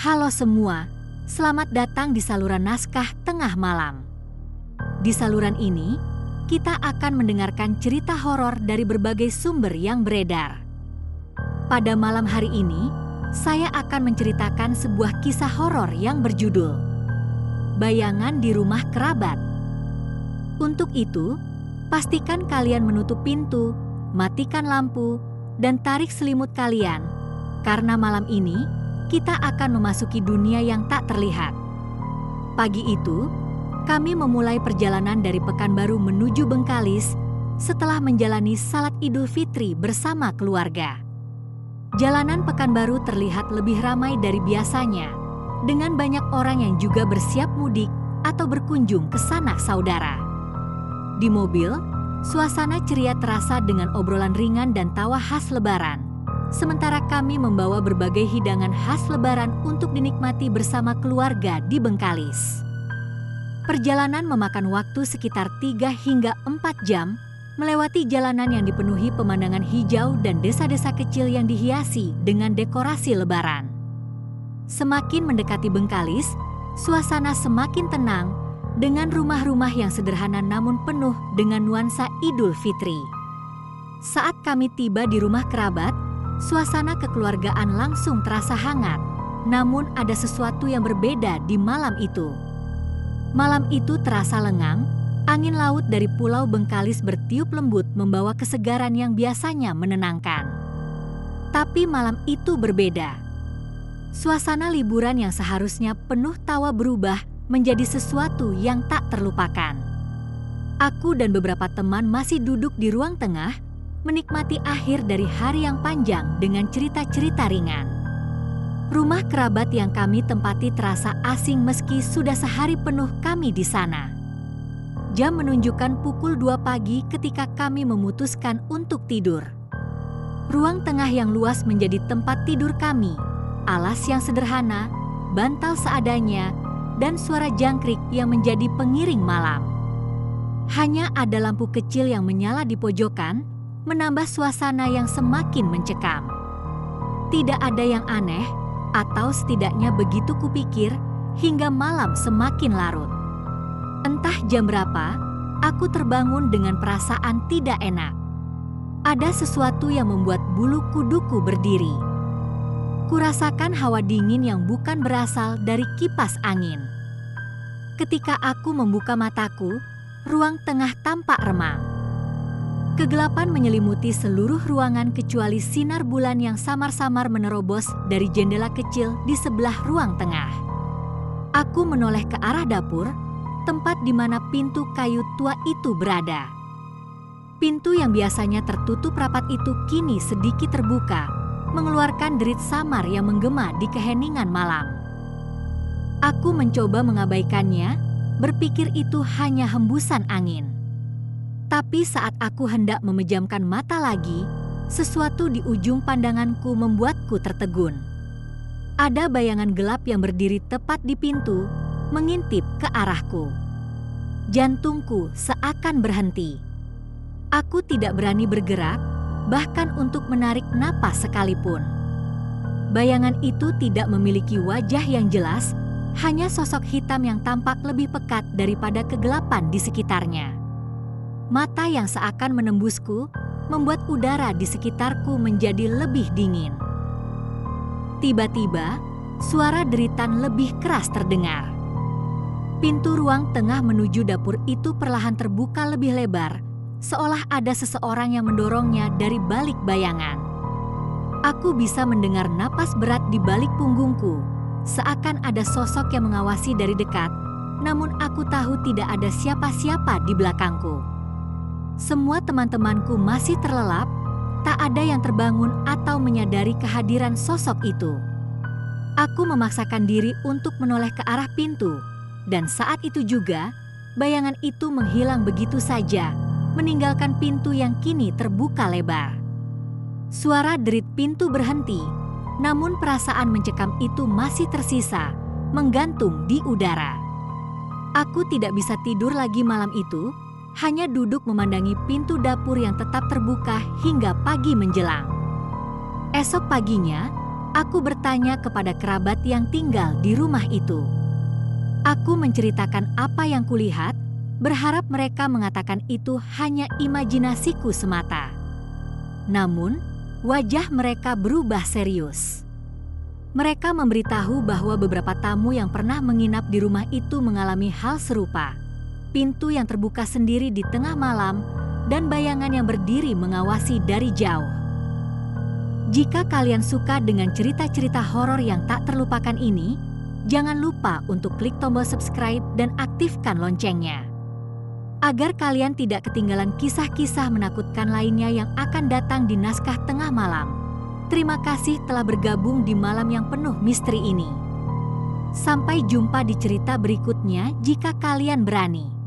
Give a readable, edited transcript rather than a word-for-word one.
Halo semua, selamat datang di saluran Naskah Tengah Malam. Di saluran ini, kita akan mendengarkan cerita horor dari berbagai sumber yang beredar. Pada malam hari ini, saya akan menceritakan sebuah kisah horor yang berjudul Bayangan di Rumah Kerabat. Untuk itu, pastikan kalian menutup pintu, matikan lampu, dan tarik selimut kalian, karena malam ini kita akan memasuki dunia yang tak terlihat. Pagi itu, kami memulai perjalanan dari Pekanbaru menuju Bengkalis setelah menjalani salat Idul Fitri bersama keluarga. Jalanan Pekanbaru terlihat lebih ramai dari biasanya, dengan banyak orang yang juga bersiap mudik atau berkunjung ke sanak saudara. Di mobil, suasana ceria terasa dengan obrolan ringan dan tawa khas Lebaran. Sementara kami membawa berbagai hidangan khas Lebaran untuk dinikmati bersama keluarga di Bengkalis. Perjalanan memakan waktu sekitar 3 hingga 4 jam, melewati jalanan yang dipenuhi pemandangan hijau dan desa-desa kecil yang dihiasi dengan dekorasi Lebaran. Semakin mendekati Bengkalis, suasana semakin tenang dengan rumah-rumah yang sederhana namun penuh dengan nuansa Idul Fitri. Saat kami tiba di rumah kerabat, suasana kekeluargaan langsung terasa hangat, namun ada sesuatu yang berbeda di malam itu. Malam itu terasa lengang, angin laut dari Pulau Bengkalis bertiup lembut membawa kesegaran yang biasanya menenangkan. Tapi malam itu berbeda. Suasana liburan yang seharusnya penuh tawa berubah menjadi sesuatu yang tak terlupakan. Aku dan beberapa teman masih duduk di ruang tengah, menikmati akhir dari hari yang panjang dengan cerita-cerita ringan. Rumah kerabat yang kami tempati terasa asing meski sudah sehari penuh kami di sana. Jam menunjukkan pukul 2 pagi ketika kami memutuskan untuk tidur. Ruang tengah yang luas menjadi tempat tidur kami, alas yang sederhana, bantal seadanya, dan suara jangkrik yang menjadi pengiring malam. Hanya ada lampu kecil yang menyala di pojokan, menambah suasana yang semakin mencekam. Tidak ada yang aneh, atau setidaknya begitu kupikir, hingga malam semakin larut. Entah jam berapa, aku terbangun dengan perasaan tidak enak. Ada sesuatu yang membuat bulu kuduku berdiri. Kurasakan hawa dingin yang bukan berasal dari kipas angin. Ketika aku membuka mataku, ruang tengah tampak remang. Kegelapan menyelimuti seluruh ruangan kecuali sinar bulan yang samar-samar menerobos dari jendela kecil di sebelah ruang tengah. Aku menoleh ke arah dapur, tempat di mana pintu kayu tua itu berada. Pintu yang biasanya tertutup rapat itu kini sedikit terbuka, mengeluarkan derit samar yang menggema di keheningan malam. Aku mencoba mengabaikannya, berpikir itu hanya hembusan angin. Tapi saat aku hendak memejamkan mata lagi, sesuatu di ujung pandanganku membuatku tertegun. Ada bayangan gelap yang berdiri tepat di pintu, mengintip ke arahku. Jantungku seakan berhenti. Aku tidak berani bergerak, bahkan untuk menarik napas sekalipun. Bayangan itu tidak memiliki wajah yang jelas, hanya sosok hitam yang tampak lebih pekat daripada kegelapan di sekitarnya. Mata yang seakan menembusku membuat udara di sekitarku menjadi lebih dingin. Tiba-tiba, suara deritan lebih keras terdengar. Pintu ruang tengah menuju dapur itu perlahan terbuka lebih lebar, seolah ada seseorang yang mendorongnya dari balik bayangan. Aku bisa mendengar napas berat di balik punggungku, seakan ada sosok yang mengawasi dari dekat, namun aku tahu tidak ada siapa-siapa di belakangku. Semua teman-temanku masih terlelap, tak ada yang terbangun atau menyadari kehadiran sosok itu. Aku memaksakan diri untuk menoleh ke arah pintu, dan saat itu juga, bayangan itu menghilang begitu saja, meninggalkan pintu yang kini terbuka lebar. Suara derit pintu berhenti, namun perasaan mencekam itu masih tersisa, menggantung di udara. Aku tidak bisa tidur lagi malam itu, hanya duduk memandangi pintu dapur yang tetap terbuka hingga pagi menjelang. Esok paginya, Aku bertanya kepada kerabat yang tinggal di rumah itu. Aku menceritakan apa yang kulihat, berharap mereka mengatakan itu hanya imajinasiku semata. Namun, wajah mereka berubah serius. Mereka memberitahu bahwa beberapa tamu yang pernah menginap di rumah itu mengalami hal serupa. Pintu yang terbuka sendiri di tengah malam dan bayangan yang berdiri mengawasi dari jauh. Jika kalian suka dengan cerita-cerita horor yang tak terlupakan ini, jangan lupa untuk klik tombol subscribe dan aktifkan loncengnya. Agar kalian tidak ketinggalan kisah-kisah menakutkan lainnya yang akan datang di Naskah Tengah Malam. Terima kasih telah bergabung di malam yang penuh misteri ini. Sampai jumpa di cerita berikutnya jika kalian berani.